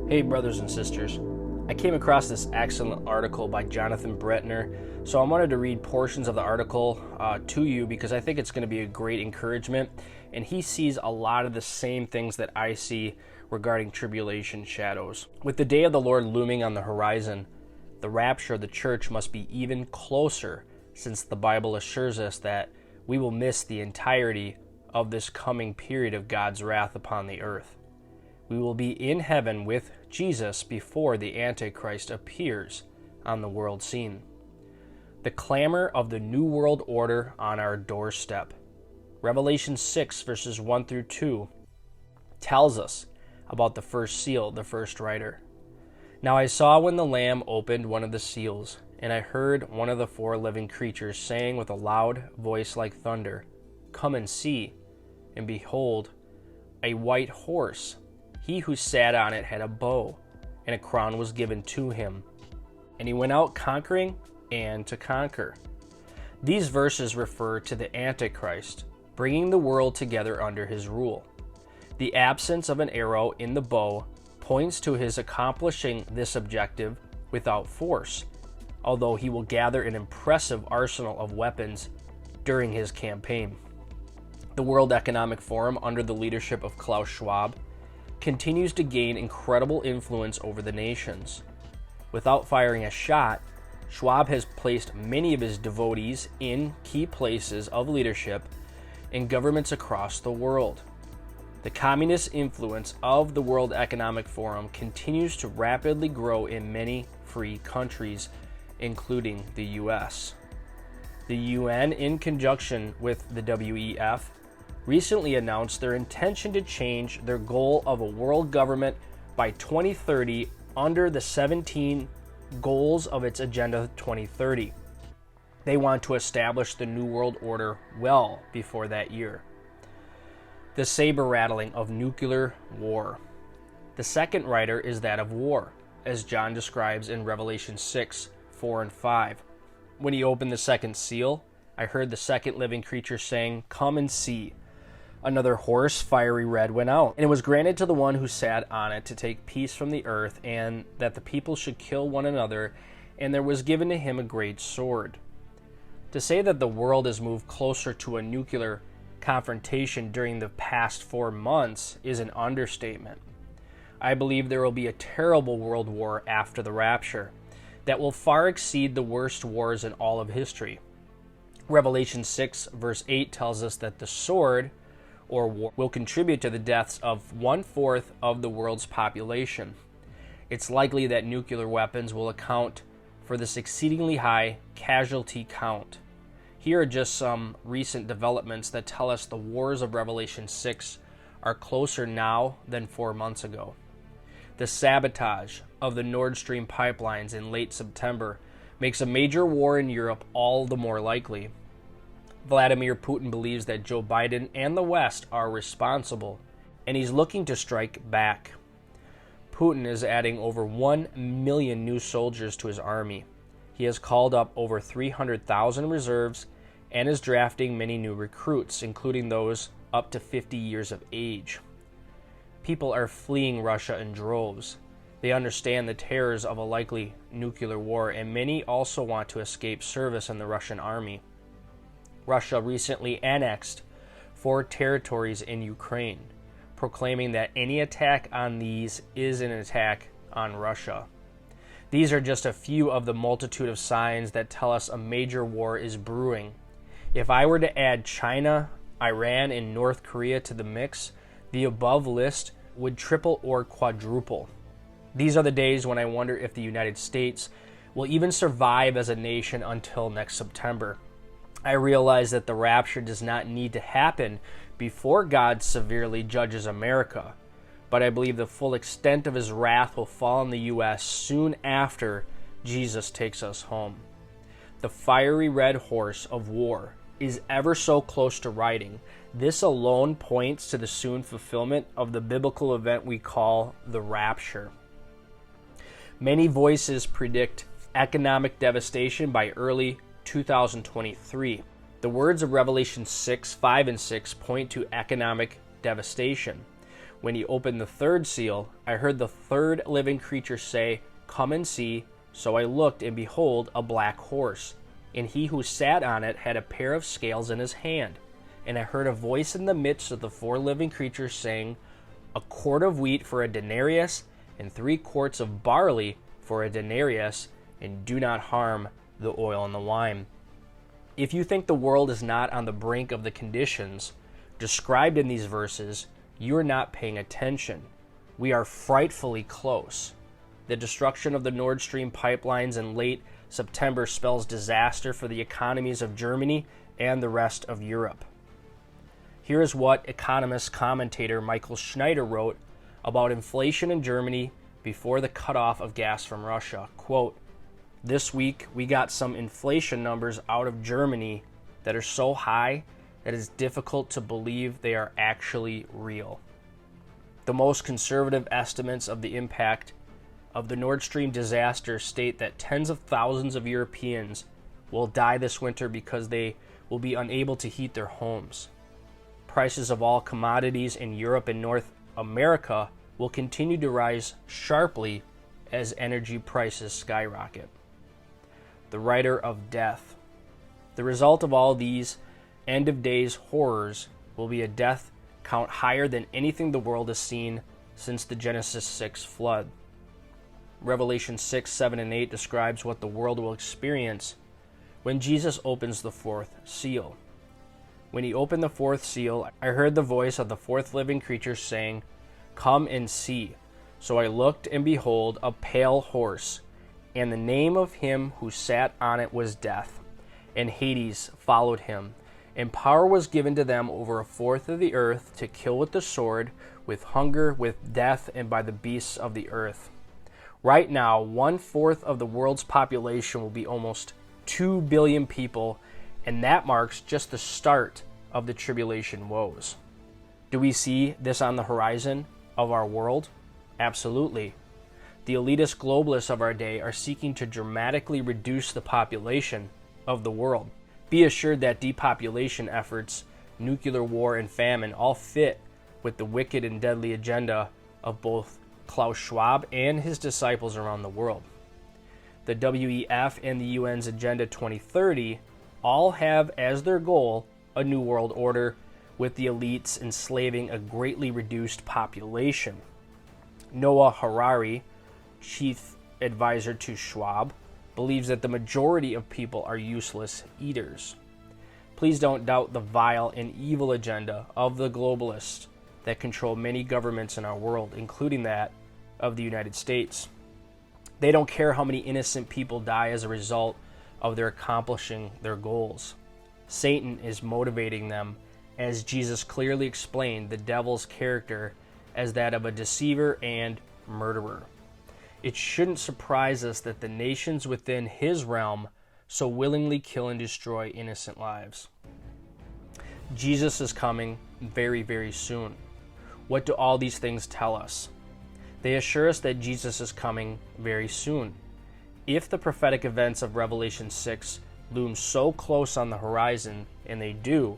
Hey brothers and sisters, I came across this excellent article by Jonathan Bretner, so I wanted to read portions of the article to you because I think it's going to be a great encouragement, and he sees a lot of the same things that I see regarding tribulation shadows. With the day of the Lord looming on the horizon, the rapture of the church must be even closer, since the Bible assures us that we will miss the entirety of this coming period of God's wrath upon the earth. We will be in heaven with Jesus before the Antichrist appears on the world scene. The clamor of the New World Order on our doorstep. Revelation 6 verses 1 through 2 tells us about the first seal, the first rider. Now I saw when the Lamb opened one of the seals, and I heard one of the four living creatures saying with a loud voice like thunder, "Come and see." And behold, a white horse. He who sat on it had a bow, and a crown was given to him. And he went out conquering and to conquer. These verses refer to the Antichrist, bringing the world together under his rule. The absence of an arrow in the bow points to his accomplishing this objective without force, although he will gather an impressive arsenal of weapons during his campaign. The World Economic Forum, under the leadership of Klaus Schwab, continues to gain incredible influence over the nations. Without firing a shot, Schwab has placed many of his devotees in key places of leadership in governments across the world. The communist influence of the World Economic Forum continues to rapidly grow in many free countries, including the US. The UN, in conjunction with the WEF, recently announced their intention to change their goal of a world government by 2030 under the 17 goals of its Agenda 2030. They want to establish the New World Order well before that year. The saber rattling of nuclear war. The second rider is that of war, as John describes in Revelation 6, 4 and 5. When he opened the second seal, I heard the second living creature saying, "Come and see." Another horse, fiery red, went out, and it was granted to the one who sat on it to take peace from the earth, and that the people should kill one another, and there was given to him a great sword. To say that the world has moved closer to a nuclear confrontation during the past 4 months is an understatement. I believe there will be a terrible world war after the rapture that will far exceed the worst wars in all of history. Revelation 6 verse 8 tells us that the sword or war will contribute to the deaths of 1/4 of the world's population. It's likely that nuclear weapons will account for this exceedingly high casualty count. Here are just some recent developments that tell us the wars of Revelation 6 are closer now than 4 months ago. The sabotage of the Nord Stream pipelines in late September makes a major war in Europe all the more likely. Vladimir Putin believes that Joe Biden and the West are responsible, and he's looking to strike back. Putin is adding over 1 million new soldiers to his army. He has called up over 300,000 reserves and is drafting many new recruits, including those up to 50 years of age. People are fleeing Russia in droves. They understand the terrors of a likely nuclear war, and many also want to escape service in the Russian army. Russia recently annexed 4 territories in Ukraine, proclaiming that any attack on these is an attack on Russia. These are just a few of the multitude of signs that tell us a major war is brewing. If I were to add China, Iran, and North Korea to the mix, the above list would triple or quadruple. These are the days when I wonder if the United States will even survive as a nation until next September. I realize that the rapture does not need to happen before God severely judges America, but I believe the full extent of his wrath will fall on the U.S. soon after Jesus takes us home. The fiery red horse of war is ever so close to riding. This alone points to the soon fulfillment of the biblical event we call the rapture. Many voices predict economic devastation by early 2023. The words of Revelation 6, 5, and 6 point to economic devastation. When he opened the third seal, I heard the third living creature say, "Come and see." So I looked, and behold, a black horse, and he who sat on it had a pair of scales in his hand. And I heard a voice in the midst of the four living creatures saying, "A quart of wheat for a denarius, and 3 quarts of barley for a denarius, and do not harm the oil and the wine." If you think the world is not on the brink of the conditions described in these verses, you are not paying attention. We are frightfully close. The destruction of the Nord Stream pipelines in late September spells disaster for the economies of Germany and the rest of Europe. Here is what economist commentator Michael Schneider wrote about inflation in Germany before the cutoff of gas from Russia. Quote, "This week we got some inflation numbers out of Germany that are so high that it's difficult to believe they are actually real. The most conservative estimates of the impact of the Nord Stream disaster state that tens of thousands of Europeans will die this winter because they will be unable to heat their homes. Prices of all commodities in Europe and North America will continue to rise sharply as energy prices skyrocket." The writer of death. The result of all these end of days horrors will be a death count higher than anything the world has seen since the Genesis 6 flood. Revelation 6, 7, and 8 describes what the world will experience when Jesus opens the 4th seal. When he opened the 4th seal, I heard the voice of the 4th living creature saying, "Come and see." So I looked, and behold, a pale horse, and the name of him who sat on it was Death, and Hades followed him. And power was given to them over 1/4 of the earth to kill with the sword, with hunger, with death, and by the beasts of the earth. Right now, 1/4 of the world's population will be almost 2 billion people, and that marks just the start of the tribulation woes. Do we see this on the horizon of our world? Absolutely. The elitist globalists of our day are seeking to dramatically reduce the population of the world. Be assured that depopulation efforts, nuclear war, and famine all fit with the wicked and deadly agenda of both Klaus Schwab and his disciples around the world. The WEF and the UN's Agenda 2030 all have as their goal a new world order with the elites enslaving a greatly reduced population. Noah Harari, chief advisor to Schwab, believes that the majority of people are useless eaters. Please don't doubt the vile and evil agenda of the globalists that control many governments in our world, including that of the United States. They don't care how many innocent people die as a result of their accomplishing their goals. Satan is motivating them, as Jesus clearly explained the devil's character as that of a deceiver and murderer. It shouldn't surprise us that the nations within his realm so willingly kill and destroy innocent lives. Jesus is coming very, very soon. What do all these things tell us? They assure us that Jesus is coming very soon. If the prophetic events of Revelation 6 loom so close on the horizon, and they do,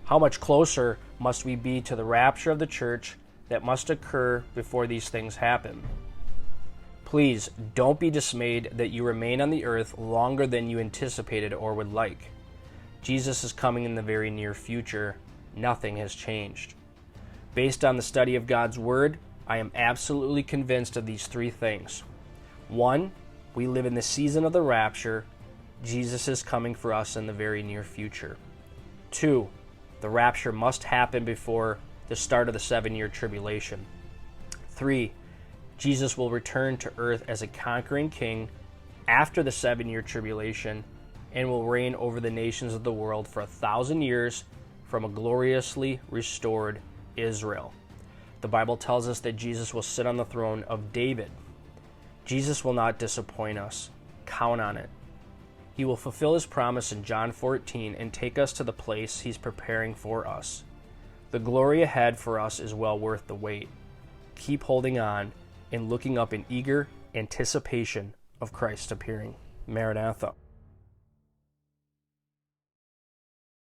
how much closer must we be to the rapture of the church that must occur before these things happen? Please don't be dismayed that you remain on the earth longer than you anticipated or would like. Jesus is coming in the very near future. Nothing has changed. Based on the study of God's Word, I am absolutely convinced of these 3 things. 1, we live in the season of the rapture. Jesus is coming for us in the very near future. 2, the rapture must happen before the start of the 7-year tribulation. 3, Jesus will return to earth as a conquering king after the 7-year tribulation and will reign over the nations of the world for 1,000 years from a gloriously restored Israel. The Bible tells us that Jesus will sit on the throne of David. Jesus will not disappoint us. Count on it. He will fulfill his promise in John 14 and take us to the place he's preparing for us. The glory ahead for us is well worth the wait. Keep holding on and looking up in eager anticipation of Christ appearing. Maranatha.